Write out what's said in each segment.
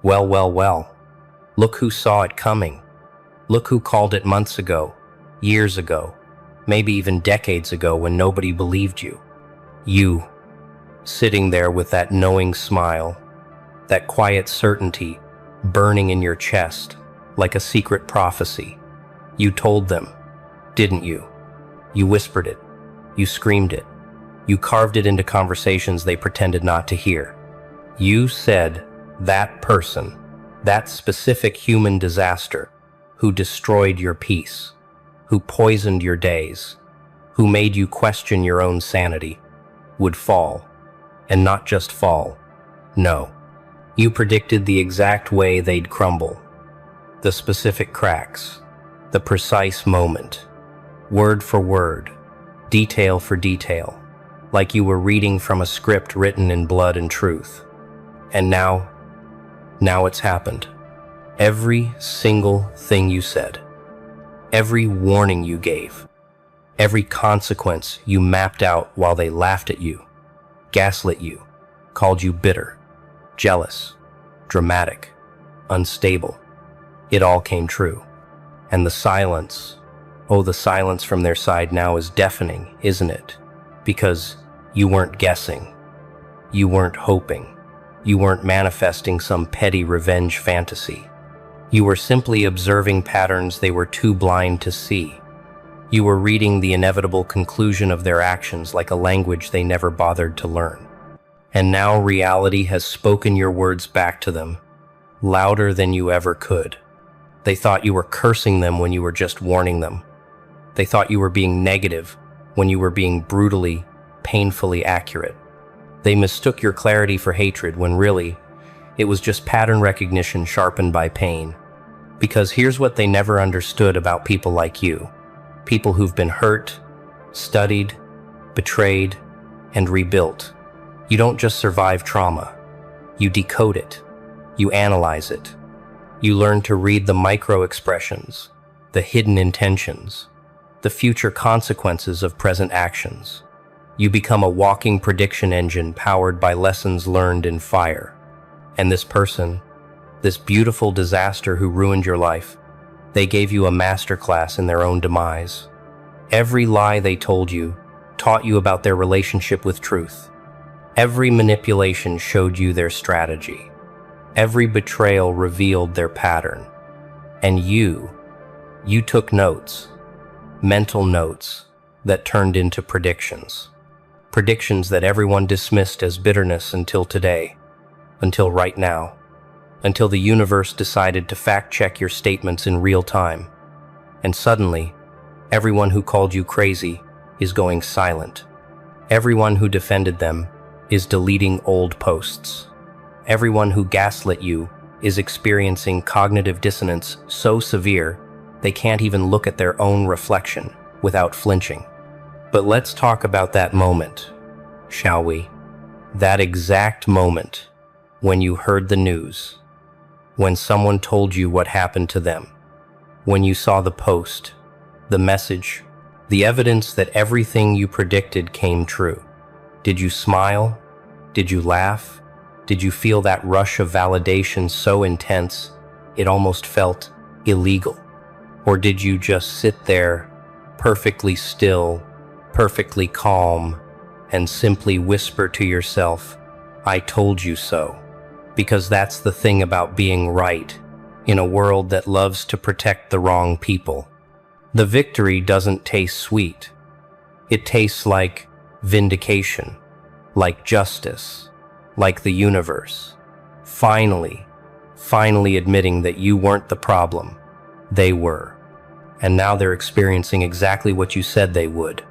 Well, well, well. Look who saw it coming. Look who called it months ago, years ago, maybe even decades ago when nobody believed you. You, sitting there with that knowing smile, that quiet certainty burning in your chest like a secret prophecy. You told them, didn't you? You whispered it. You screamed it. You carved it into conversations they pretended not to hear. You said that person, that specific human disaster who destroyed your peace, who poisoned your days, who made you question your own sanity, would fall. And not just fall. No. You predicted the exact way they'd crumble. The specific cracks. The precise moment. Word for word. Detail for detail. Like you were reading from a script written in blood and truth. And now it's happened. Every single thing you said. Every warning you gave. Every consequence you mapped out while they laughed at you, gaslit you, called you bitter, jealous, dramatic, unstable. It all came true. And the silence, the silence from their side now is deafening, isn't it? Because you weren't guessing. You weren't hoping. You weren't manifesting some petty revenge fantasy. You were simply observing patterns they were too blind to see. You were reading the inevitable conclusion of their actions like a language they never bothered to learn. And now reality has spoken your words back to them, louder than you ever could. They thought you were cursing them when you were just warning them. They thought you were being negative when you were being brutally, painfully accurate. They mistook your clarity for hatred when really, it was just pattern recognition sharpened by pain. Because here's what they never understood about people like you. People who've been hurt, studied, betrayed, and rebuilt. You don't just survive trauma. You decode it. You analyze it. You learn to read the micro-expressions, the hidden intentions, the future consequences of present actions. You become a walking prediction engine powered by lessons learned in fire. And this person, this beautiful disaster who ruined your life, they gave you a masterclass in their own demise. Every lie they told you taught you about their relationship with truth. Every manipulation showed you their strategy. Every betrayal revealed their pattern. And you took notes, mental notes, that turned into predictions. Predictions that everyone dismissed as bitterness until today, until right now. Until the universe decided to fact-check your statements in real time. And suddenly, everyone who called you crazy is going silent. Everyone who defended them is deleting old posts. Everyone who gaslit you is experiencing cognitive dissonance so severe they can't even look at their own reflection without flinching. But let's talk about that moment, shall we? That exact moment when you heard the news. When someone told you what happened to them, when you saw the post, the message, the evidence that everything you predicted came true. Did you smile? Did you laugh? Did you feel that rush of validation so intense it almost felt illegal? Or did you just sit there, perfectly still, perfectly calm, and simply whisper to yourself, "I told you so"? Because that's the thing about being right in a world that loves to protect the wrong people. The victory doesn't taste sweet. It tastes like vindication, like justice, like the universe. Finally admitting that you weren't the problem. They were. And now they're experiencing exactly what you said they would.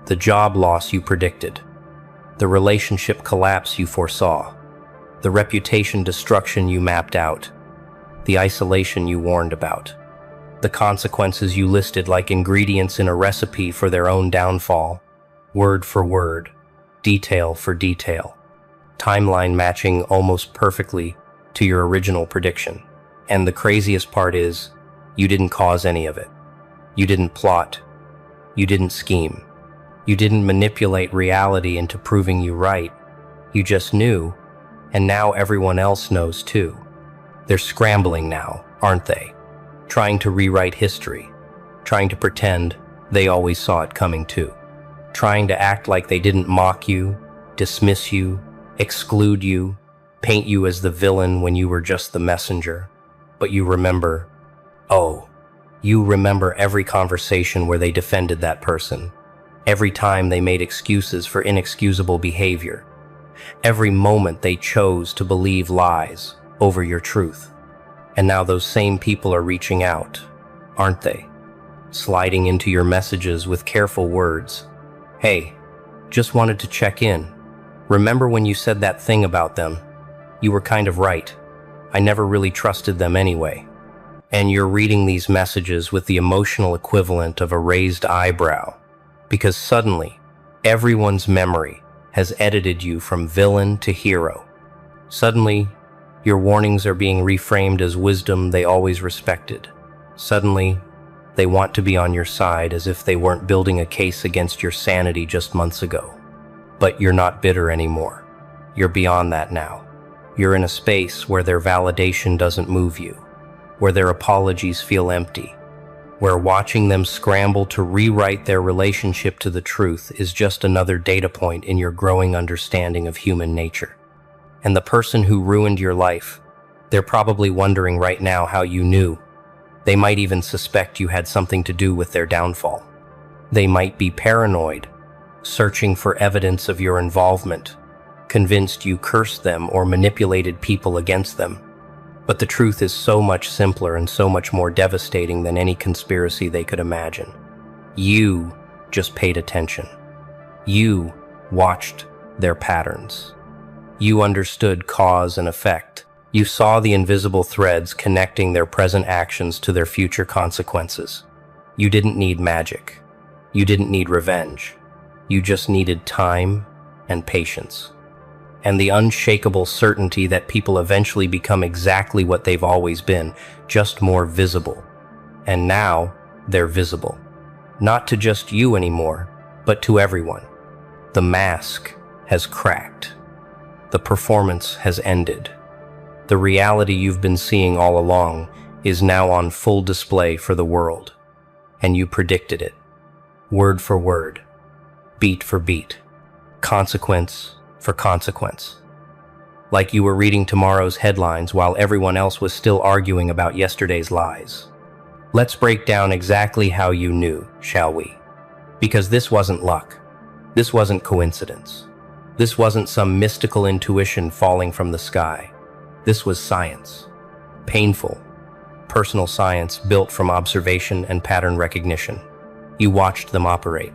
The job loss you predicted. The relationship collapse you foresaw. The reputation destruction you mapped out, the isolation you warned about, the consequences you listed like ingredients in a recipe for their own downfall, word for word, detail for detail, timeline matching almost perfectly to your original prediction. And the craziest part is, you didn't cause any of it. You didn't plot. You didn't scheme. You didn't manipulate reality into proving you right. You just knew. And now everyone else knows too. They're scrambling now, aren't they? Trying to rewrite history, trying to pretend they always saw it coming too, trying to act like they didn't mock you, dismiss you, exclude you, paint you as the villain when you were just the messenger. But you remember, you remember every conversation where they defended that person, every time they made excuses for inexcusable behavior, every moment they chose to believe lies over your truth. And now those same people are reaching out, aren't they? Sliding into your messages with careful words. Hey, just wanted to check in. Remember when you said that thing about them? You were kind of right. I never really trusted them anyway. And you're reading these messages with the emotional equivalent of a raised eyebrow, because suddenly, everyone's memory has edited you from villain to hero. Suddenly, your warnings are being reframed as wisdom they always respected. Suddenly, they want to be on your side as if they weren't building a case against your sanity just months ago. But you're not bitter anymore. You're beyond that now. You're in a space where their validation doesn't move you, where their apologies feel empty, where watching them scramble to rewrite their relationship to the truth is just another data point in your growing understanding of human nature. And the person who ruined your life, they're probably wondering right now how you knew. They might even suspect you had something to do with their downfall. They might be paranoid, searching for evidence of your involvement, convinced you cursed them or manipulated people against them. But the truth is so much simpler and so much more devastating than any conspiracy they could imagine. You just paid attention. You watched their patterns. You understood cause and effect. You saw the invisible threads connecting their present actions to their future consequences. You didn't need magic. You didn't need revenge. You just needed time and patience. And the unshakable certainty that people eventually become exactly what they've always been, just more visible. And now, they're visible. Not to just you anymore, but to everyone. The mask has cracked. The performance has ended. The reality you've been seeing all along is now on full display for the world. And you predicted it. Word for word. Beat for beat. Consequence for consequence. Like you were reading tomorrow's headlines while everyone else was still arguing about yesterday's lies. Let's break down exactly how you knew, shall we? Because this wasn't luck. This wasn't coincidence. This wasn't some mystical intuition falling from the sky. This was science. Painful, personal science built from observation and pattern recognition. You watched them operate.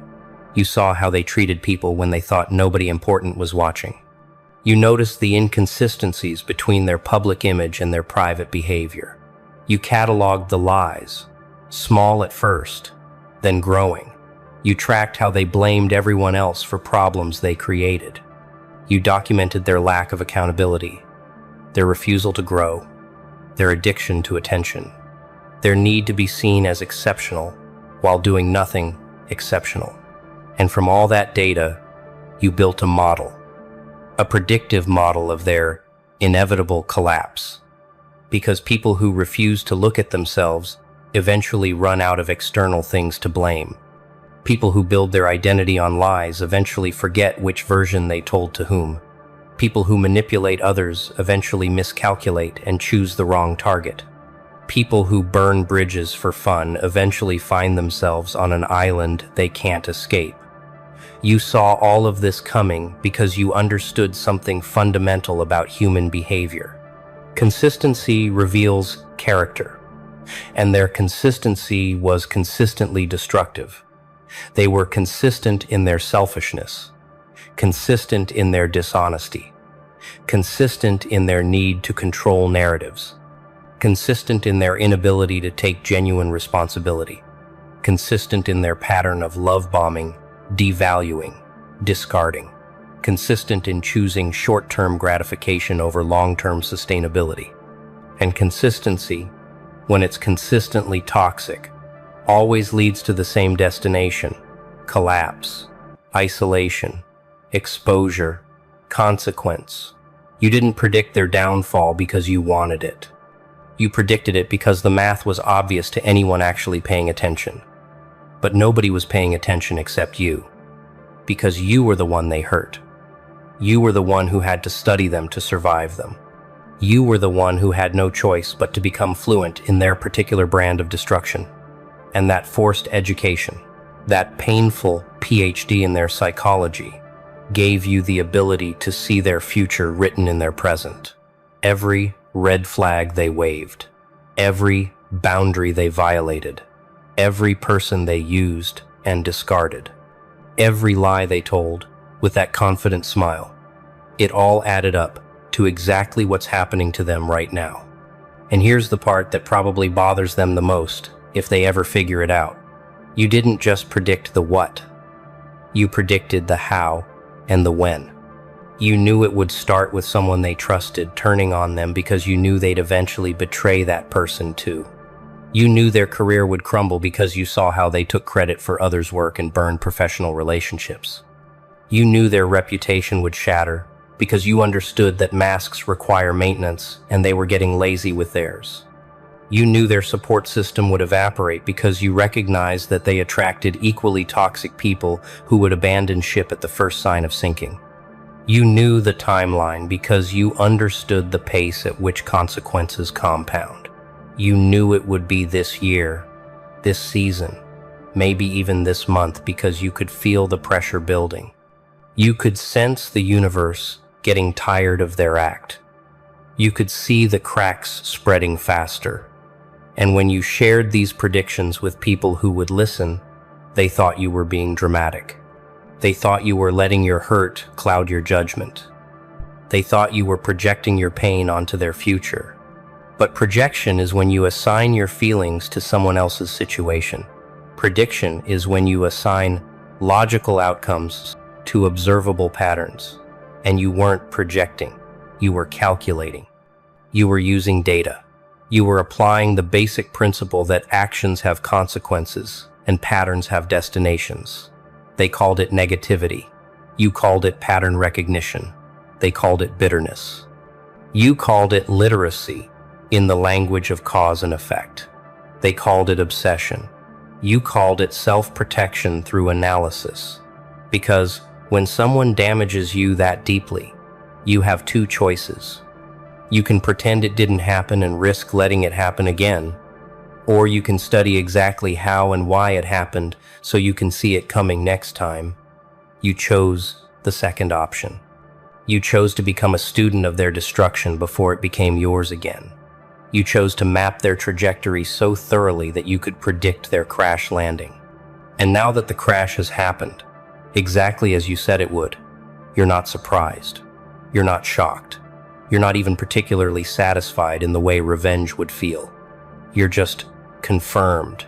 You saw how they treated people when they thought nobody important was watching. You noticed the inconsistencies between their public image and their private behavior. You cataloged the lies, small at first, then growing. You tracked how they blamed everyone else for problems they created. You documented their lack of accountability, their refusal to grow, their addiction to attention, their need to be seen as exceptional while doing nothing exceptional. And from all that data, you built a model, a predictive model of their inevitable collapse. Because people who refuse to look at themselves eventually run out of external things to blame. People who build their identity on lies eventually forget which version they told to whom. People who manipulate others eventually miscalculate and choose the wrong target. People who burn bridges for fun eventually find themselves on an island they can't escape. You saw all of this coming because you understood something fundamental about human behavior. Consistency reveals character, and their consistency was consistently destructive. They were consistent in their selfishness, consistent in their dishonesty, consistent in their need to control narratives, consistent in their inability to take genuine responsibility, consistent in their pattern of love bombing, devaluing, discarding, consistent in choosing short-term gratification over long-term sustainability. And consistency, when it's consistently toxic, always leads to the same destination: collapse, isolation, exposure, consequence. You didn't predict their downfall because you wanted it. You predicted it because the math was obvious to anyone actually paying attention. But nobody was paying attention except you, because you were the one they hurt. You were the one who had to study them to survive them. You were the one who had no choice but to become fluent in their particular brand of destruction. And that forced education, that painful PhD in their psychology, gave you the ability to see their future written in their present. Every red flag they waved, every boundary they violated, every person they used and discarded, every lie they told with that confident smile. It all added up to exactly what's happening to them right now. And here's the part that probably bothers them the most, if they ever figure it out. You didn't just predict the what. You predicted the how and the when. You knew it would start with someone they trusted turning on them because you knew they'd eventually betray that person too. You knew their career would crumble because you saw how they took credit for others' work and burned professional relationships. You knew their reputation would shatter because you understood that masks require maintenance and they were getting lazy with theirs. You knew their support system would evaporate because you recognized that they attracted equally toxic people who would abandon ship at the first sign of sinking. You knew the timeline because you understood the pace at which consequences compound. You knew it would be this year, this season, maybe even this month because you could feel the pressure building. You could sense the universe getting tired of their act. You could see the cracks spreading faster. And when you shared these predictions with people who would listen, they thought you were being dramatic. They thought you were letting your hurt cloud your judgment. They thought you were projecting your pain onto their future. But projection is when you assign your feelings to someone else's situation. Prediction is when you assign logical outcomes to observable patterns. And you weren't projecting, you were calculating. You were using data. You were applying the basic principle that actions have consequences and patterns have destinations. They called it negativity. You called it pattern recognition. They called it bitterness. You called it literacy in the language of cause and effect. They called it obsession. You called it self-protection through analysis. Because when someone damages you that deeply, you have two choices. You can pretend it didn't happen and risk letting it happen again, or you can study exactly how and why it happened so you can see it coming next time. You chose the second option. You chose to become a student of their destruction before it became yours again. You chose to map their trajectory so thoroughly that you could predict their crash landing. And now that the crash has happened, exactly as you said it would, you're not surprised. You're not shocked. You're not even particularly satisfied in the way revenge would feel. You're just confirmed,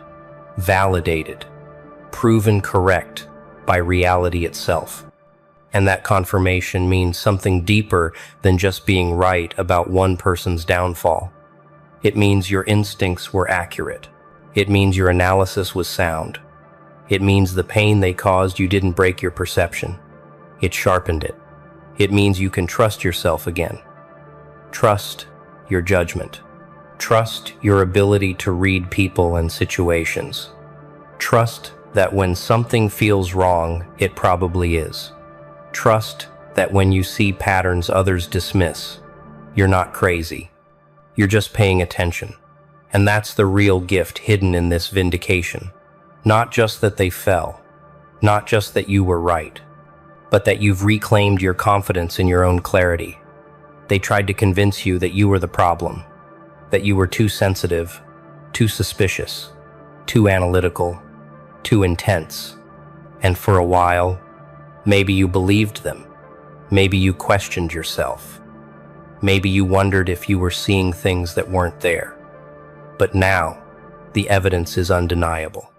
validated, proven correct by reality itself. And that confirmation means something deeper than just being right about one person's downfall. It means your instincts were accurate. It means your analysis was sound. It means the pain they caused you didn't break your perception. It sharpened it. It means you can trust yourself again. Trust your judgment. Trust your ability to read people and situations. Trust that when something feels wrong, it probably is. Trust that when you see patterns others dismiss, you're not crazy. You're just paying attention. And that's the real gift hidden in this vindication. Not just that they fell, not just that you were right, but that you've reclaimed your confidence in your own clarity. They tried to convince you that you were the problem, that you were too sensitive, too suspicious, too analytical, too intense. And for a while, maybe you believed them. Maybe you questioned yourself. Maybe you wondered if you were seeing things that weren't there. But now, the evidence is undeniable.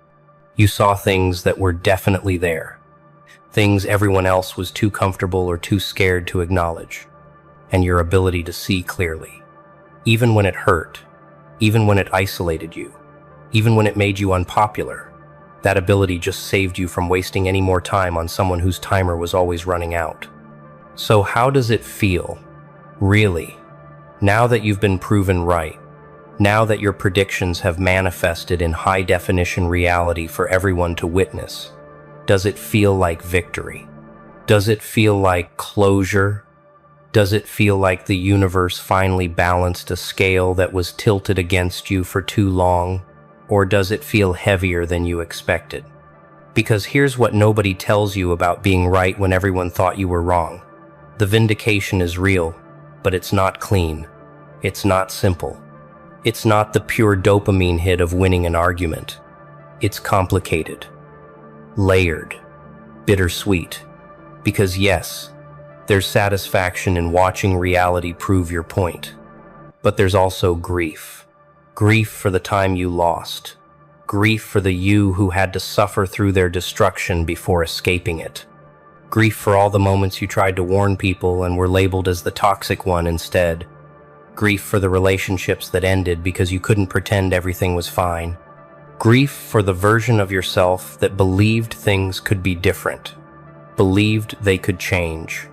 You saw things that were definitely there. Things everyone else was too comfortable or too scared to acknowledge. And your ability to see clearly. Even when it hurt, even when it isolated you, even when it made you unpopular, that ability just saved you from wasting any more time on someone whose timer was always running out. So how does it feel, really, now that you've been proven right? Now that your predictions have manifested in high-definition reality for everyone to witness, does it feel like victory? Does it feel like closure? Does it feel like the universe finally balanced a scale that was tilted against you for too long? Or does it feel heavier than you expected? Because here's what nobody tells you about being right when everyone thought you were wrong. The vindication is real, but it's not clean. It's not simple. It's not the pure dopamine hit of winning an argument. It's complicated, layered, bittersweet. Because yes, there's satisfaction in watching reality prove your point. But there's also grief. Grief for the time you lost. Grief for the you who had to suffer through their destruction before escaping it. Grief for all the moments you tried to warn people and were labeled as the toxic one instead. Grief for the relationships that ended because you couldn't pretend everything was fine. Grief for the version of yourself that believed things could be different. Believed they could change.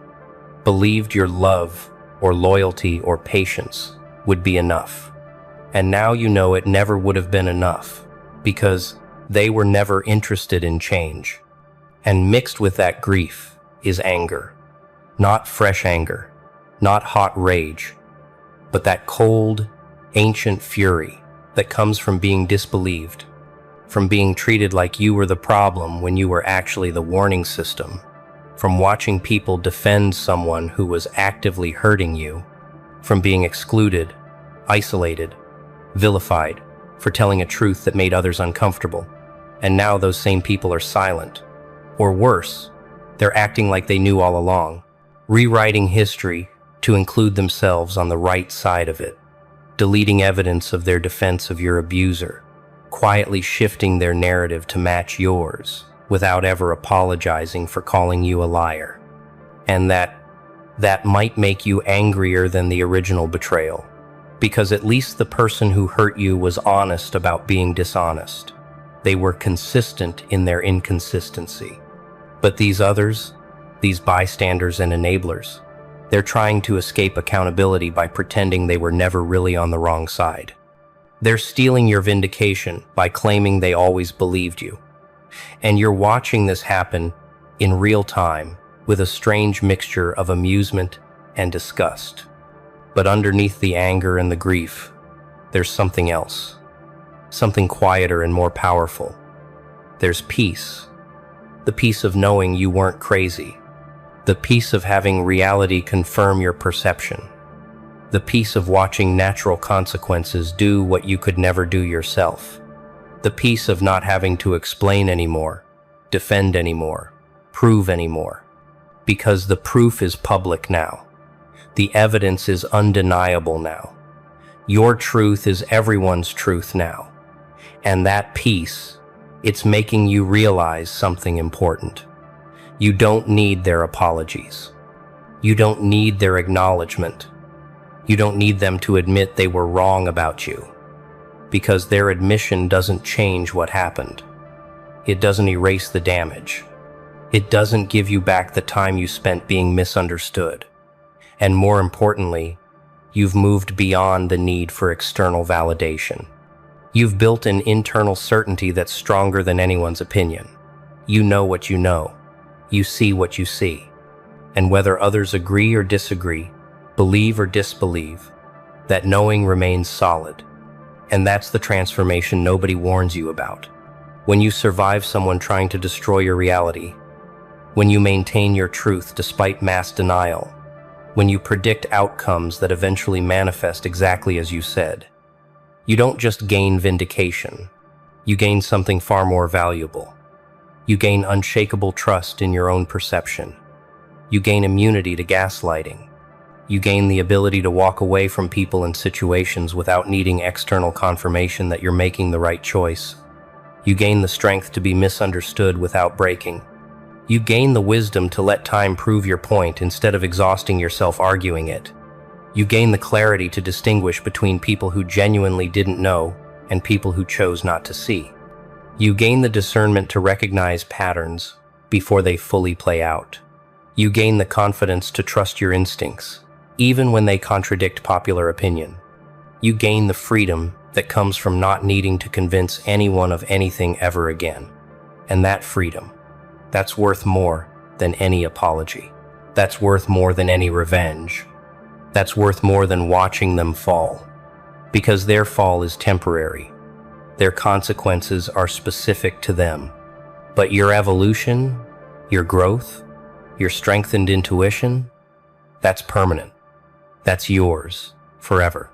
Believed your love or loyalty or patience would be enough. And now you know it never would have been enough because they were never interested in change. And mixed with that grief is anger. Not fresh anger, not hot rage, but that cold, ancient fury that comes from being disbelieved, from being treated like you were the problem when you were actually the warning system, from watching people defend someone who was actively hurting you, from being excluded, isolated, vilified for telling a truth that made others uncomfortable. And now those same people are silent. Or worse, they're acting like they knew all along, rewriting history to include themselves on the right side of it, deleting evidence of their defense of your abuser, quietly shifting their narrative to match yours without ever apologizing for calling you a liar. And that might make you angrier than the original betrayal, because at least the person who hurt you was honest about being dishonest. They were consistent in their inconsistency. But these others, these bystanders and enablers, they're trying to escape accountability by pretending they were never really on the wrong side. They're stealing your vindication by claiming they always believed you. And you're watching this happen in real time with a strange mixture of amusement and disgust. But underneath the anger and the grief, there's something else. Something quieter and more powerful. There's peace. The peace of knowing you weren't crazy. The peace of having reality confirm your perception. The peace of watching natural consequences do what you could never do yourself. The peace of not having to explain anymore, defend anymore, prove anymore. Because the proof is public now. The evidence is undeniable now. Your truth is everyone's truth now. And that peace, it's making you realize something important. You don't need their apologies. You don't need their acknowledgement. You don't need them to admit they were wrong about you. Because their admission doesn't change what happened. It doesn't erase the damage. It doesn't give you back the time you spent being misunderstood. And more importantly, you've moved beyond the need for external validation. You've built an internal certainty that's stronger than anyone's opinion. You know what you know. You see what you see. And whether others agree or disagree, believe or disbelieve, that knowing remains solid. And that's the transformation nobody warns you about. When you survive someone trying to destroy your reality, when you maintain your truth despite mass denial, when you predict outcomes that eventually manifest exactly as you said, you don't just gain vindication, you gain something far more valuable. You gain unshakable trust in your own perception. You gain immunity to gaslighting. You gain the ability to walk away from people and situations without needing external confirmation that you're making the right choice. You gain the strength to be misunderstood without breaking. You gain the wisdom to let time prove your point instead of exhausting yourself arguing it. You gain the clarity to distinguish between people who genuinely didn't know and people who chose not to see. You gain the discernment to recognize patterns before they fully play out. You gain the confidence to trust your instincts, even when they contradict popular opinion. You gain the freedom that comes from not needing to convince anyone of anything ever again. And that freedom, that's worth more than any apology. That's worth more than any revenge. That's worth more than watching them fall. Because their fall is temporary. Their consequences are specific to them. But your evolution, your growth, your strengthened intuition, that's permanent. That's yours, forever.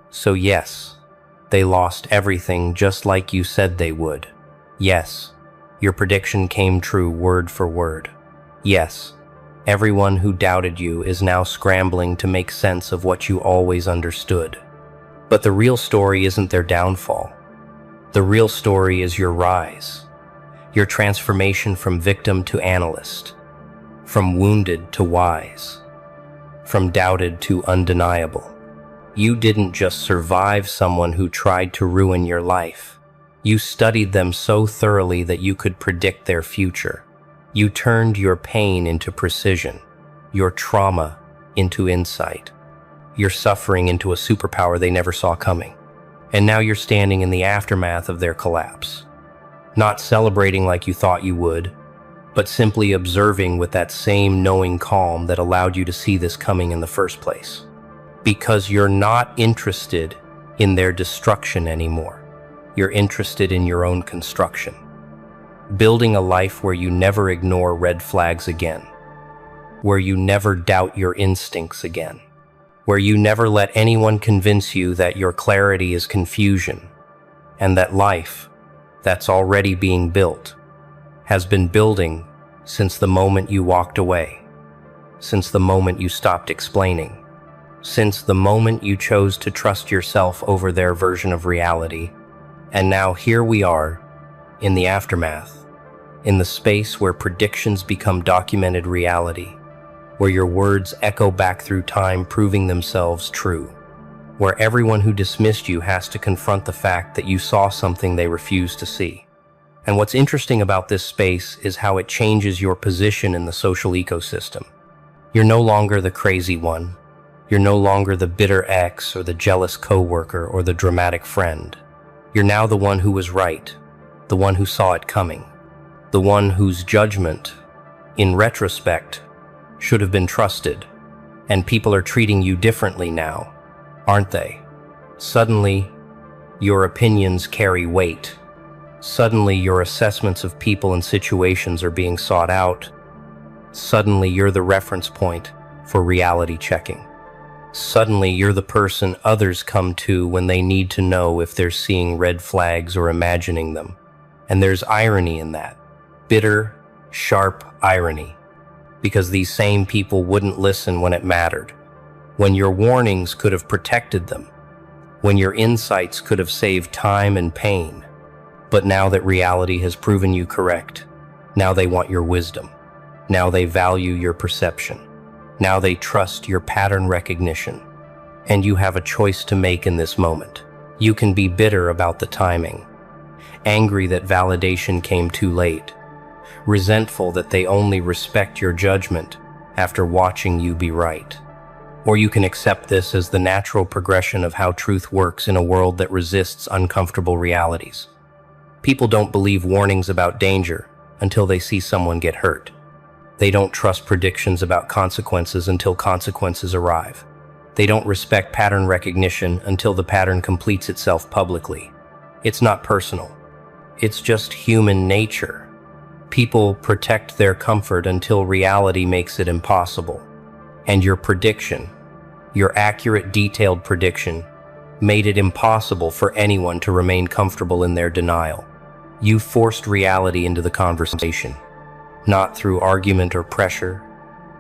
So yes, they lost everything just like you said they would. Yes, your prediction came true word for word. Yes, everyone who doubted you is now scrambling to make sense of what you always understood. But the real story isn't their downfall. The real story is your rise, your transformation from victim to analyst, from wounded to wise, from doubted to undeniable. You didn't just survive someone who tried to ruin your life. You studied them so thoroughly that you could predict their future. You turned your pain into precision, your trauma into insight, your suffering into a superpower they never saw coming. And now you're standing in the aftermath of their collapse, not celebrating like you thought you would, but simply observing with that same knowing calm that allowed you to see this coming in the first place. Because you're not interested in their destruction anymore. You're interested in your own construction. Building a life where you never ignore red flags again, where you never doubt your instincts again, where you never let anyone convince you that your clarity is confusion, and that life that's already being built has been building since the moment you walked away, since the moment you stopped explaining, since the moment you chose to trust yourself over their version of reality. And now here we are, in the aftermath, in the space where predictions become documented reality, where your words echo back through time proving themselves true, where everyone who dismissed you has to confront the fact that you saw something they refused to see. And what's interesting about this space is how it changes your position in the social ecosystem. You're no longer the crazy one. You're no longer the bitter ex or the jealous coworker or the dramatic friend. You're now the one who was right, the one who saw it coming, the one whose judgment, in retrospect, should have been trusted. And people are treating you differently now, aren't they? Suddenly, your opinions carry weight. Suddenly, your assessments of people and situations are being sought out. Suddenly, you're the reference point for reality checking. Suddenly, you're the person others come to when they need to know if they're seeing red flags or imagining them. And there's irony in that. Bitter, sharp irony. Because these same people wouldn't listen when it mattered. When your warnings could have protected them. When your insights could have saved time and pain. But now that reality has proven you correct, now they want your wisdom. Now they value your perception. Now they trust your pattern recognition. And you have a choice to make in this moment. You can be bitter about the timing, angry that validation came too late, resentful that they only respect your judgment after watching you be right. Or you can accept this as the natural progression of how truth works in a world that resists uncomfortable realities. People don't believe warnings about danger until they see someone get hurt. They don't trust predictions about consequences until consequences arrive. They don't respect pattern recognition until the pattern completes itself publicly. It's not personal. It's just human nature. People protect their comfort until reality makes it impossible. And your prediction, your accurate, detailed prediction, made it impossible for anyone to remain comfortable in their denial. You forced reality into the conversation. Not through argument or pressure,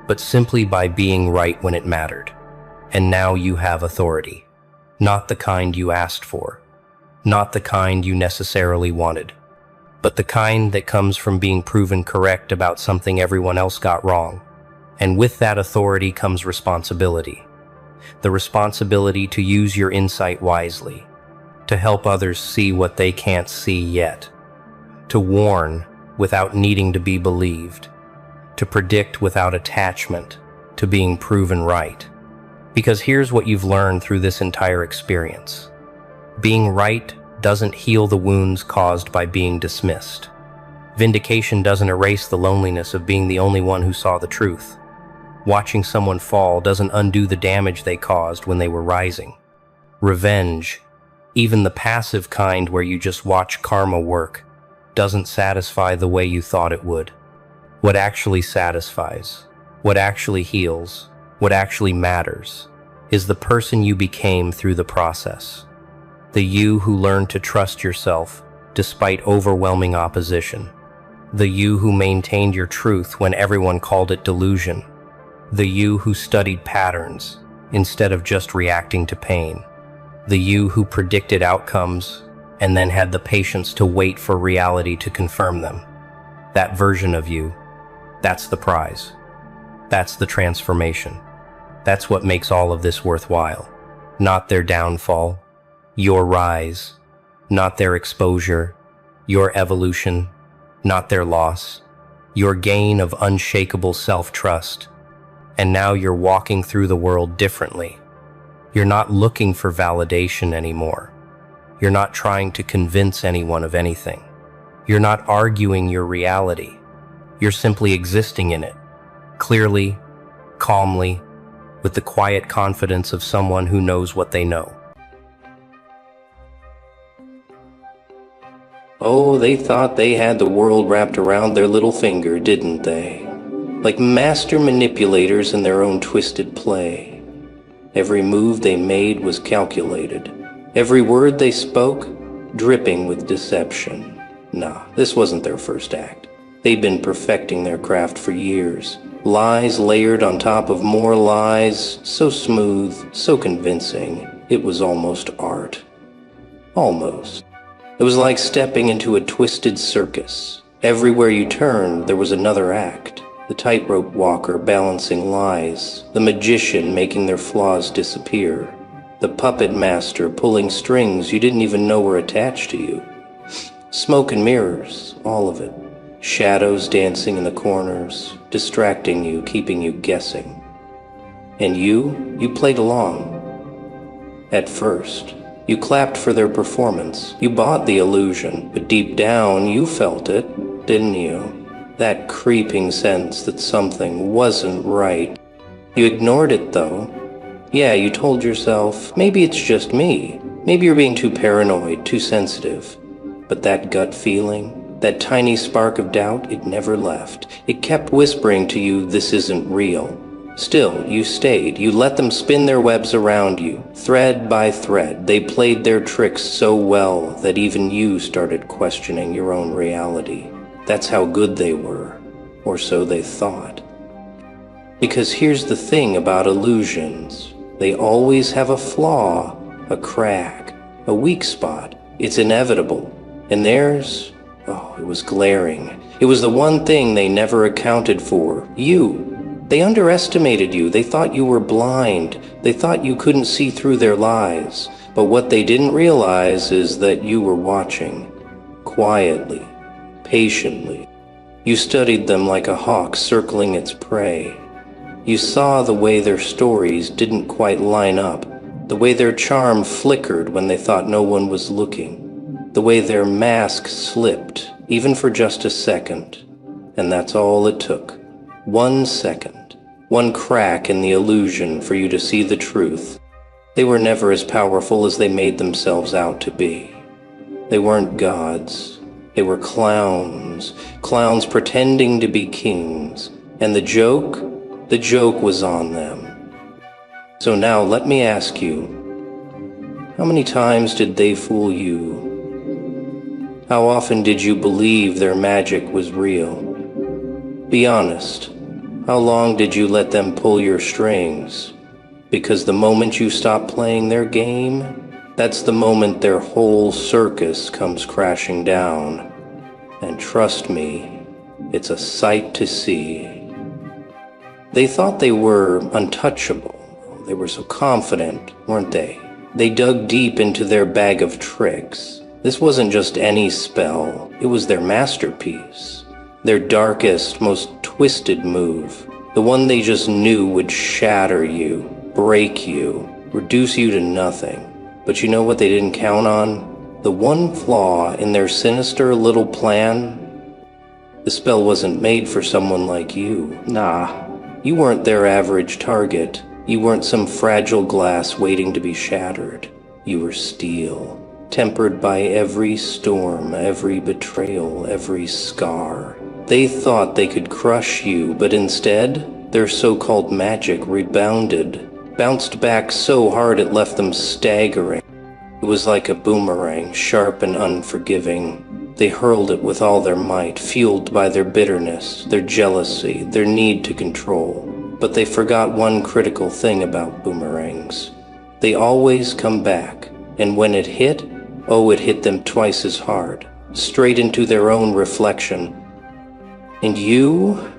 but simply by being right when it mattered. And now you have authority. Not the kind you asked for. Not the kind you necessarily wanted. But the kind that comes from being proven correct about something everyone else got wrong. And with that authority comes responsibility. The responsibility to use your insight wisely. To help others see what they can't see yet. To warn without needing to be believed, to predict without attachment to being proven right. Because here's what you've learned through this entire experience. Being right doesn't heal the wounds caused by being dismissed. Vindication doesn't erase the loneliness of being the only one who saw the truth. Watching someone fall doesn't undo the damage they caused when they were rising. Revenge, even the passive kind where you just watch karma work, doesn't satisfy the way you thought it would. What actually satisfies, what actually heals, what actually matters, is the person you became through the process. The you who learned to trust yourself despite overwhelming opposition. The you who maintained your truth when everyone called it delusion. The you who studied patterns instead of just reacting to pain. The you who predicted outcomes and then had the patience to wait for reality to confirm them. That version of you, that's the prize. That's the transformation. That's what makes all of this worthwhile. Not their downfall, your rise. Not their exposure, your evolution. Not their loss, your gain of unshakable self-trust. And now you're walking through the world differently. You're not looking for validation anymore. You're not trying to convince anyone of anything. You're not arguing your reality. You're simply existing in it, clearly, calmly, with the quiet confidence of someone who knows what they know. Oh, they thought they had the world wrapped around their little finger, didn't they? Like master manipulators in their own twisted play. Every move they made was calculated. Every word they spoke, dripping with deception. Nah, this wasn't their first act. They'd been perfecting their craft for years. Lies layered on top of more lies, so smooth, so convincing, it was almost art. Almost. It was like stepping into a twisted circus. Everywhere you turned, there was another act. The tightrope walker balancing lies, the magician making their flaws disappear, the puppet master pulling strings you didn't even know were attached to you. Smoke and mirrors, all of it. Shadows dancing in the corners, distracting you, keeping you guessing. And you played along. At first. You clapped for their performance. You bought the illusion, but deep down you felt it, didn't you? That creeping sense that something wasn't right. You ignored it though. Yeah, you told yourself, maybe it's just me. Maybe you're being too paranoid, too sensitive. But that gut feeling, that tiny spark of doubt, it never left. It kept whispering to you, this isn't real. Still, you stayed. You let them spin their webs around you. Thread by thread, they played their tricks so well that even you started questioning your own reality. That's how good they were, or so they thought. Because here's the thing about illusions. They always have a flaw, a crack, a weak spot. It's inevitable. And theirs, oh, it was glaring. It was the one thing they never accounted for. You. They underestimated you. They thought you were blind. They thought you couldn't see through their lies. But what they didn't realize is that you were watching. Quietly. Patiently. You studied them like a hawk circling its prey. You saw the way their stories didn't quite line up. The way their charm flickered when they thought no one was looking. The way their mask slipped, even for just a second. And that's all it took. 1 second, one crack in the illusion for you to see the truth. They were never as powerful as they made themselves out to be. They weren't gods. They were clowns. Clowns pretending to be kings. And the joke was on them. So now let me ask you, how many times did they fool you? How often did you believe their magic was real? Be honest. How long did you let them pull your strings? Because the moment you stop playing their game, that's the moment their whole circus comes crashing down. And trust me, it's a sight to see. They thought they were untouchable. They were so confident, weren't they? They dug deep into their bag of tricks. This wasn't just any spell, it was their masterpiece. Their darkest, most twisted move. The one they just knew would shatter you, break you, reduce you to nothing. But you know what they didn't count on? The one flaw in their sinister little plan? The spell wasn't made for someone like you. Nah, you weren't their average target. You weren't some fragile glass waiting to be shattered. You were steel, tempered by every storm, every betrayal, every scar. They thought they could crush you, but instead, their so-called magic rebounded, bounced back so hard it left them staggering. It was like a boomerang, sharp and unforgiving. They hurled it with all their might, fueled by their bitterness, their jealousy, their need to control. But they forgot one critical thing about boomerangs. They always come back, and when it hit, it hit them twice as hard, straight into their own reflection. And you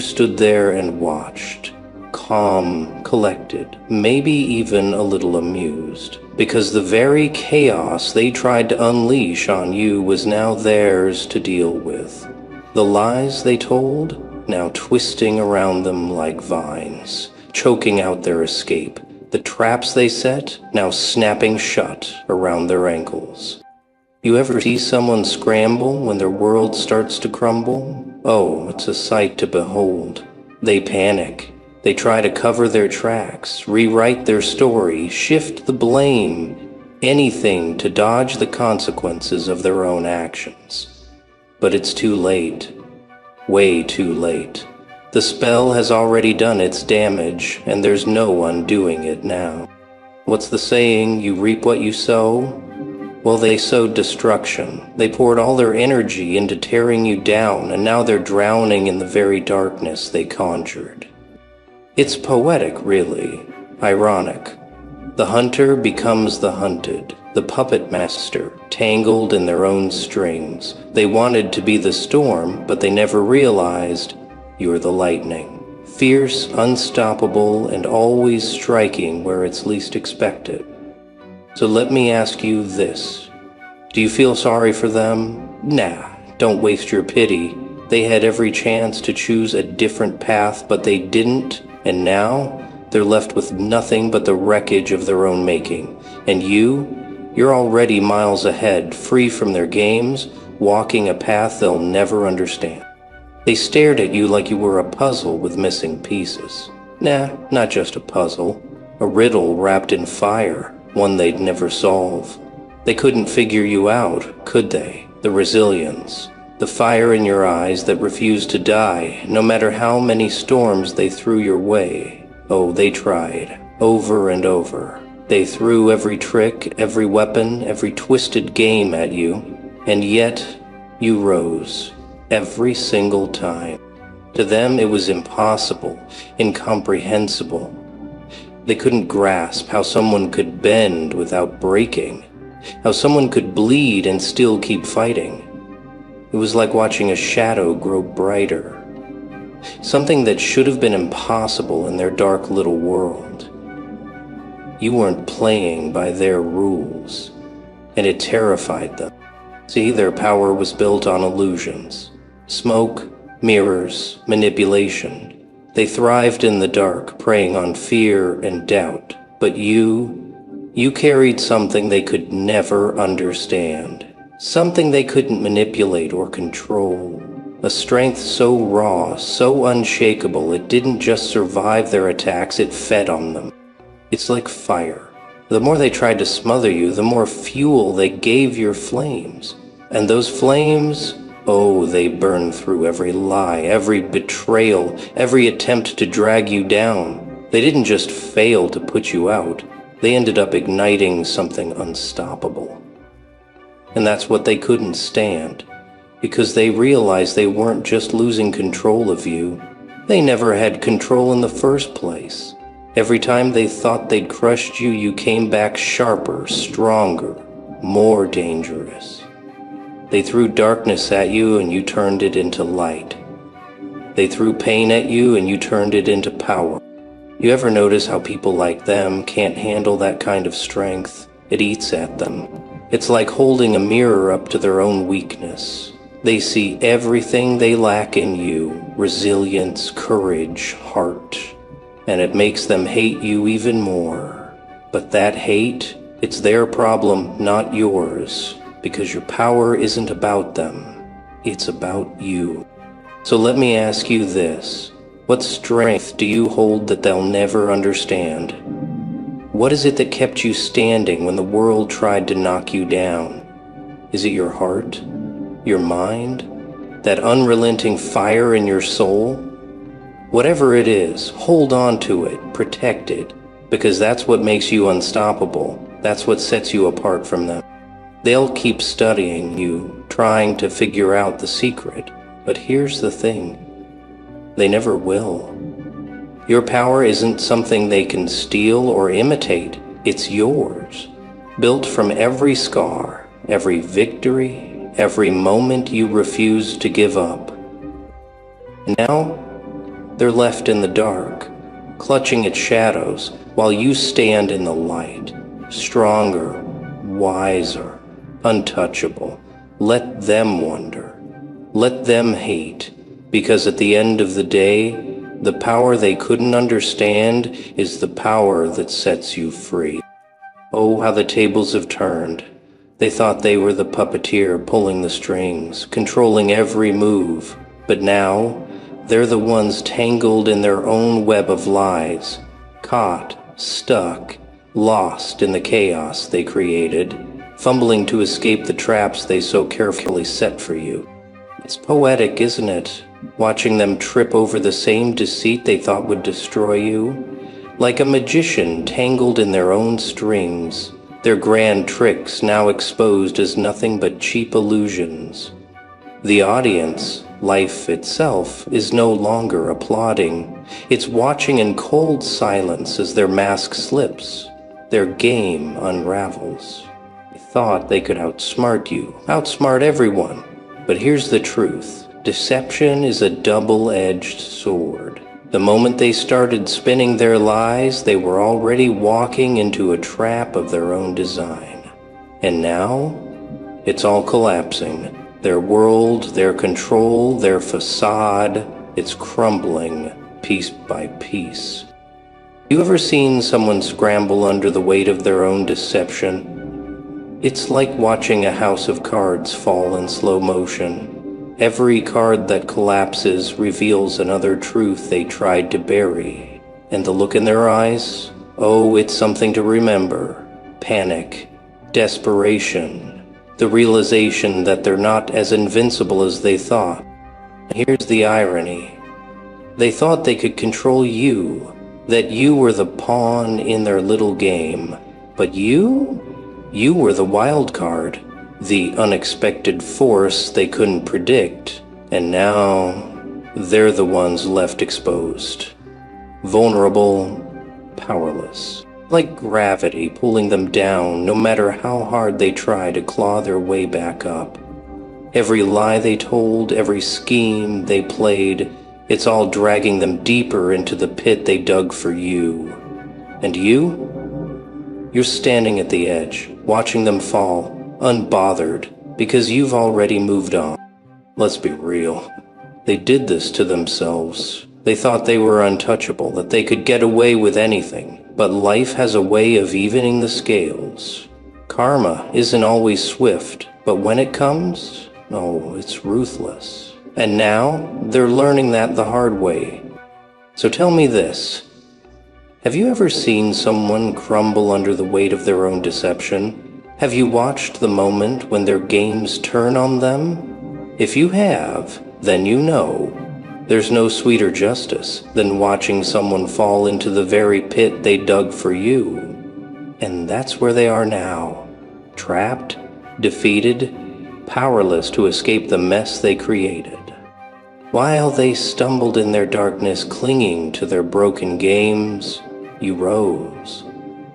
stood there and watched, calm, collected, maybe even a little amused. Because the very chaos they tried to unleash on you was now theirs to deal with. The lies they told, now twisting around them like vines, choking out their escape. The traps they set, now snapping shut around their ankles. You ever see someone scramble when their world starts to crumble? Oh, it's a sight to behold. They panic. They try to cover their tracks, rewrite their story, shift the blame, anything to dodge the consequences of their own actions. But it's too late. Way too late. The spell has already done its damage, and there's no undoing it now. What's the saying, you reap what you sow? Well, they sowed destruction. They poured all their energy into tearing you down, and now they're drowning in the very darkness they conjured. It's poetic, really. Ironic. The hunter becomes the hunted, the puppet master, tangled in their own strings. They wanted to be the storm, but they never realized you're the lightning. Fierce, unstoppable, and always striking where it's least expected. So let me ask you this. Do you feel sorry for them? Nah, don't waste your pity. They had every chance to choose a different path, but they didn't. And now, they're left with nothing but the wreckage of their own making. And you're already miles ahead, free from their games, walking a path they'll never understand. They stared at you like you were a puzzle with missing pieces. Nah, not just a puzzle. A riddle wrapped in fire, one they'd never solve. They couldn't figure you out, could they? The resilience. The fire in your eyes that refused to die, no matter how many storms they threw your way. Oh, they tried, over and over. They threw every trick, every weapon, every twisted game at you, and yet you rose, every single time. To them it was impossible, incomprehensible. They couldn't grasp how someone could bend without breaking, how someone could bleed and still keep fighting. It was like watching a shadow grow brighter. Something that should have been impossible in their dark little world. You weren't playing by their rules, and it terrified them. See, their power was built on illusions. Smoke, mirrors, manipulation. They thrived in the dark, preying on fear and doubt. But you carried something they could never understand. Something they couldn't manipulate or control. A strength so raw, so unshakable, it didn't just survive their attacks, it fed on them. It's like fire. The more they tried to smother you, the more fuel they gave your flames. And those flames, they burned through every lie, every betrayal, every attempt to drag you down. They didn't just fail to put you out. They ended up igniting something unstoppable. And that's what they couldn't stand, because they realized they weren't just losing control of you. They never had control in the first place. Every time they thought they'd crushed you, you came back sharper, stronger, more dangerous. They threw darkness at you and you turned it into light. They threw pain at you and you turned it into power. You ever notice how people like them can't handle that kind of strength? It eats at them. It's like holding a mirror up to their own weakness. They see everything they lack in you, resilience, courage, heart, and it makes them hate you even more. But that hate, It's their problem, not yours, because your power isn't about them. It's about you. So let me ask you this. What strength do you hold that they'll never understand? What is it that kept you standing when the world tried to knock you down? Is it your heart? Your mind? That unrelenting fire in your soul? Whatever it is, hold on to it, protect it, because that's what makes you unstoppable. That's what sets you apart from them. They'll keep studying you, trying to figure out the secret, but here's the thing. They never will. Your power isn't something they can steal or imitate. It's yours, built from every scar, every victory, every moment you refuse to give up. And now, they're left in the dark, clutching at shadows, while you stand in the light, stronger, wiser, untouchable. Let them wonder. Let them hate, because at the end of the day, the power they couldn't understand is the power that sets you free. Oh, how the tables have turned. They thought they were the puppeteer pulling the strings, controlling every move. But now, they're the ones tangled in their own web of lies, caught, stuck, lost in the chaos they created, fumbling to escape the traps they so carefully set for you. It's poetic, isn't it? Watching them trip over the same deceit they thought would destroy you. Like a magician tangled in their own strings, their grand tricks now exposed as nothing but cheap illusions. The audience, life itself, is no longer applauding. It's watching in cold silence as their mask slips, their game unravels. They thought they could outsmart you, outsmart everyone. But here's the truth. Deception is a double-edged sword. The moment they started spinning their lies, they were already walking into a trap of their own design. And now, it's all collapsing. Their world, their control, their facade, it's crumbling piece by piece. You ever seen someone scramble under the weight of their own deception? It's like watching a house of cards fall in slow motion. Every card that collapses reveals another truth they tried to bury. And the look in their eyes? Oh, it's something to remember. Panic, desperation, the realization that they're not as invincible as they thought. Here's the irony. They thought they could control you, that you were the pawn in their little game. But you were the wild card. The unexpected force they couldn't predict, and now they're the ones left exposed. Vulnerable, powerless. Like gravity pulling them down no matter how hard they try to claw their way back up. Every lie they told, every scheme they played, it's all dragging them deeper into the pit they dug for you. And you're standing at the edge, watching them fall, unbothered, because you've already moved on. Let's be real. They did this to themselves. They thought they were untouchable, that they could get away with anything. But life has a way of evening the scales. Karma isn't always swift, but when it comes, oh, it's ruthless. And now, they're learning that the hard way. So tell me this. Have you ever seen someone crumble under the weight of their own deception? Have you watched the moment when their games turn on them? If you have, then you know. There's no sweeter justice than watching someone fall into the very pit they dug for you. And that's where they are now. Trapped, defeated, powerless to escape the mess they created. While they stumbled in their darkness, clinging to their broken games, you rose.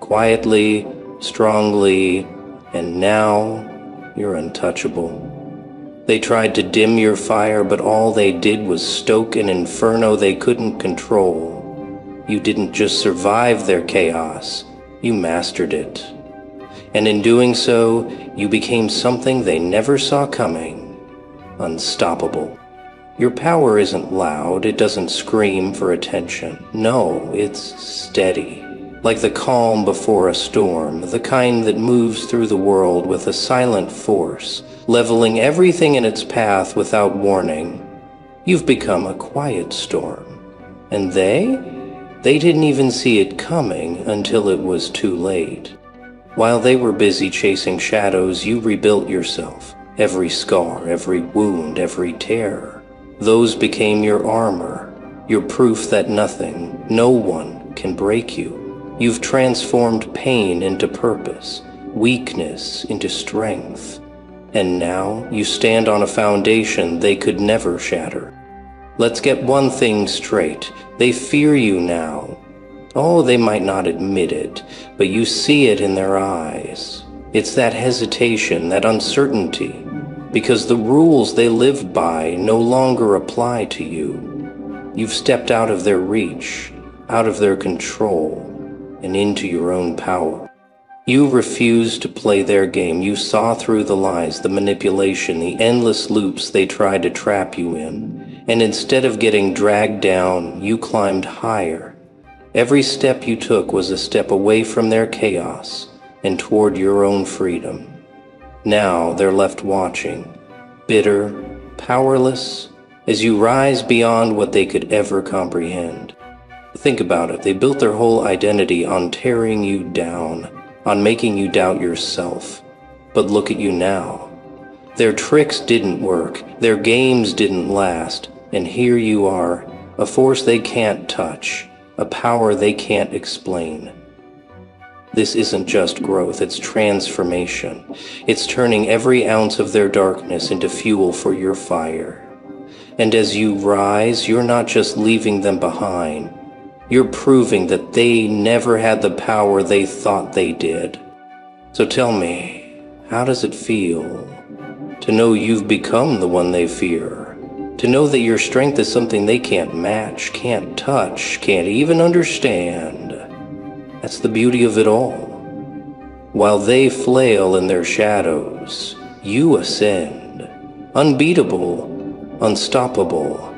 Quietly, strongly, and now you're untouchable. They tried to dim your fire, but all they did was stoke an inferno they couldn't control. You didn't just survive their chaos, you mastered it. And in doing so, you became something they never saw coming. Unstoppable. Your power isn't loud, it doesn't scream for attention. No, it's steady. like the calm before a storm, the kind that moves through the world with a silent force, leveling everything in its path without warning. You've become a quiet storm. And they didn't even see it coming until it was too late. While they were busy chasing shadows, you rebuilt yourself. Every scar, every wound, every tear. Those became your armor, your proof that nothing, no one can break you. You've transformed pain into purpose, weakness into strength. And now you stand on a foundation they could never shatter. Let's get one thing straight. They fear you now. Oh, they might not admit it, but you see it in their eyes. It's that hesitation, that uncertainty, because the rules they lived by no longer apply to you. You've stepped out of their reach, out of their control, and into your own power. You refused to play their game. You saw through the lies, the manipulation, the endless loops they tried to trap you in. And instead of getting dragged down, you climbed higher. Every step you took was a step away from their chaos and toward your own freedom. Now they're left watching, bitter, powerless, as you rise beyond what they could ever comprehend. Think about it. They built their whole identity on tearing you down, on making you doubt yourself. But look at you now. Their tricks didn't work, their games didn't last, and here you are, a force they can't touch, a power they can't explain. This isn't just growth, it's transformation. It's turning every ounce of their darkness into fuel for your fire. And as you rise, you're not just leaving them behind. You're proving that they never had the power they thought they did. So tell me, how does it feel to know you've become the one they fear? To know that your strength is something they can't match, can't touch, can't even understand. That's the beauty of it all. While they flail in their shadows, you ascend. Unbeatable, unstoppable,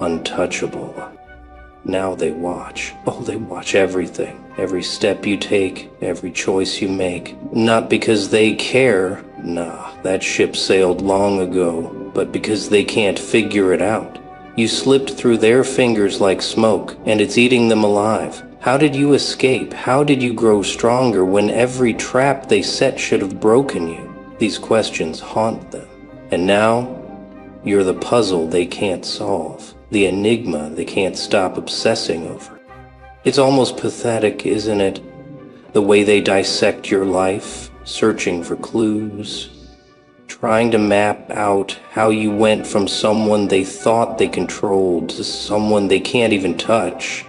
untouchable. Now they watch. Oh, they watch everything. Every step you take, every choice you make. Not because they care. Nah, that ship sailed long ago. But because they can't figure it out. You slipped through their fingers like smoke, and it's eating them alive. How did you escape? How did you grow stronger when every trap they set should have broken you? These questions haunt them. And now, you're the puzzle they can't solve, the enigma they can't stop obsessing over. It's almost pathetic, isn't it? The way they dissect your life, searching for clues, trying to map out how you went from someone they thought they controlled to someone they can't even touch.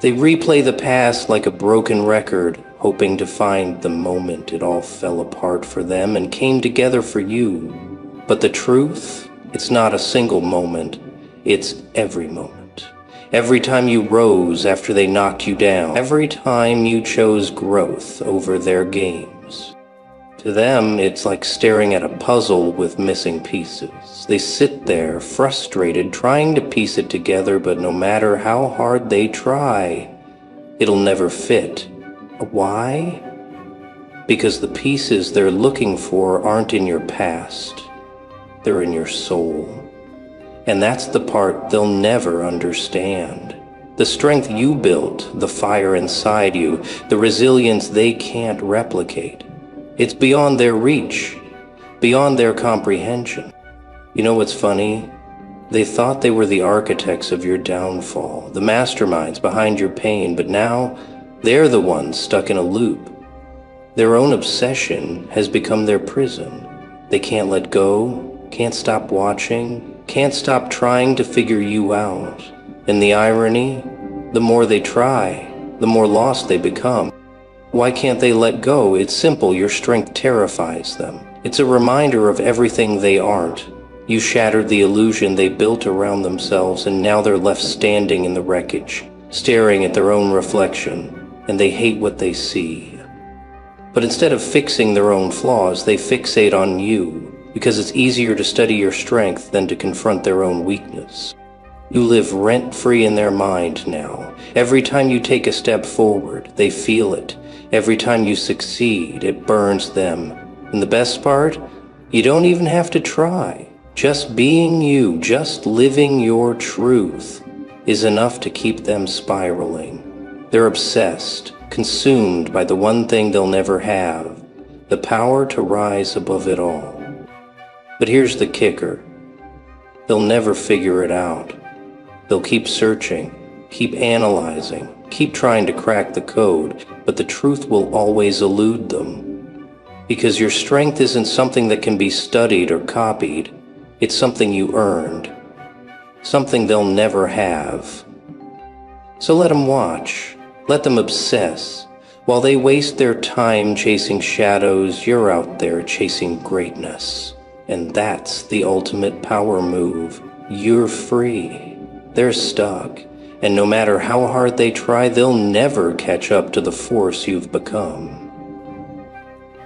They replay the past like a broken record, hoping to find the moment it all fell apart for them and came together for you. But the truth, it's not a single moment, it's every moment. Every time you rose after they knocked you down, every time you chose growth over their games. To them, it's like staring at a puzzle with missing pieces. They sit there, frustrated, trying to piece it together, but no matter how hard they try, it'll never fit. Why? Because the pieces they're looking for aren't in your past. They're in your soul. And that's the part they'll never understand. The strength you built, the fire inside you, the resilience they can't replicate. It's beyond their reach, beyond their comprehension. You know what's funny? They thought they were the architects of your downfall, the masterminds behind your pain, but now they're the ones stuck in a loop. Their own obsession has become their prison. They can't let go, can't stop watching, can't stop trying to figure you out. And the irony, the more they try, the more lost they become. Why can't they let go? It's simple, your strength terrifies them. It's a reminder of everything they aren't. You shattered the illusion they built around themselves, and now they're left standing in the wreckage, staring at their own reflection, and they hate what they see. But instead of fixing their own flaws, they fixate on you, because it's easier to study your strength than to confront their own weakness. You live rent-free in their mind now. Every time you take a step forward, they feel it. Every time you succeed, it burns them. And the best part? You don't even have to try. Just being you, just living your truth, is enough to keep them spiraling. They're obsessed, consumed by the one thing they'll never have, the power to rise above it all. But here's the kicker. They'll never figure it out. They'll keep searching, keep analyzing, keep trying to crack the code, but the truth will always elude them. Because your strength isn't something that can be studied or copied. It's something you earned. Something they'll never have. So let them watch. Let them obsess. While they waste their time chasing shadows, you're out there chasing greatness. And that's the ultimate power move. You're free. They're stuck, and no matter how hard they try, they'll never catch up to the force you've become.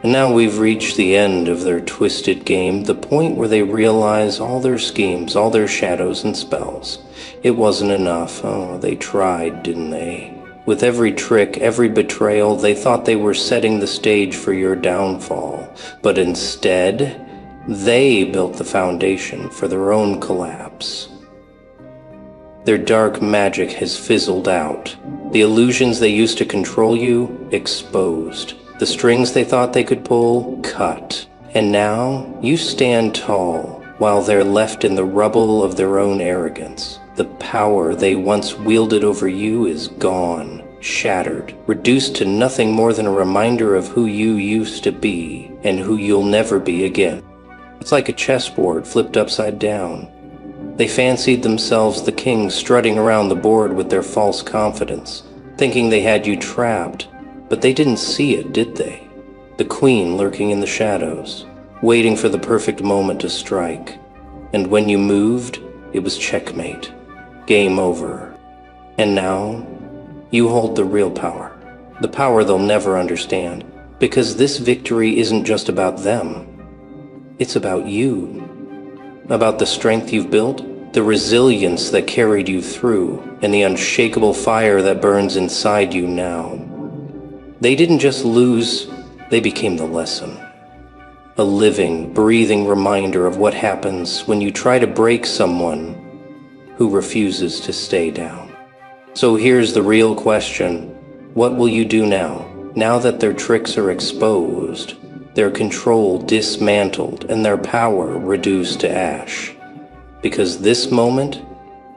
And now we've reached the end of their twisted game, the point where they realize all their schemes, all their shadows and spells. It wasn't enough. Oh, they tried, didn't they? With every trick, every betrayal, they thought they were setting the stage for your downfall. But instead, they built the foundation for their own collapse. Their dark magic has fizzled out. The illusions they used to control you, exposed. The strings they thought they could pull, cut. And now, you stand tall, while they're left in the rubble of their own arrogance. The power they once wielded over you is gone, shattered, reduced to nothing more than a reminder of who you used to be, and who you'll never be again. It's like a chessboard flipped upside down. They fancied themselves the king strutting around the board with their false confidence, thinking they had you trapped, but they didn't see it, did they? The queen lurking in the shadows, waiting for the perfect moment to strike. And when you moved, it was checkmate. Game over. And now, you hold the real power. The power they'll never understand, because this victory isn't just about them. It's about you. About the strength you've built, the resilience that carried you through, and the unshakable fire that burns inside you now. They didn't just lose, they became the lesson. A living, breathing reminder of what happens when you try to break someone who refuses to stay down. So here's the real question. What will you do now? Now that their tricks are exposed, their control dismantled, and their power reduced to ash. Because this moment,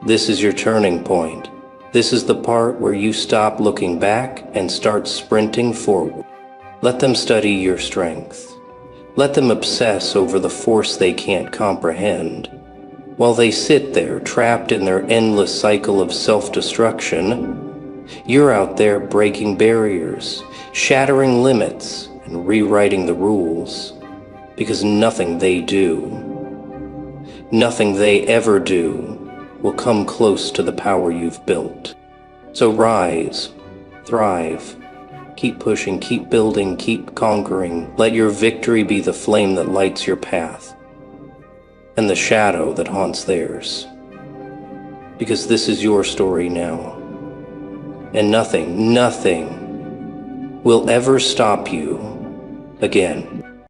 this is your turning point. This is the part where you stop looking back and start sprinting forward. Let them study your strength. Let them obsess over the force they can't comprehend. While they sit there, trapped in their endless cycle of self-destruction, you're out there breaking barriers, shattering limits, and rewriting the rules. Because nothing they do, nothing they ever do, will come close to the power you've built. So rise, thrive, keep pushing, keep building, keep conquering. Let your victory be the flame that lights your path, and the shadow that haunts theirs. Because this is your story now. And nothing will ever stop you again.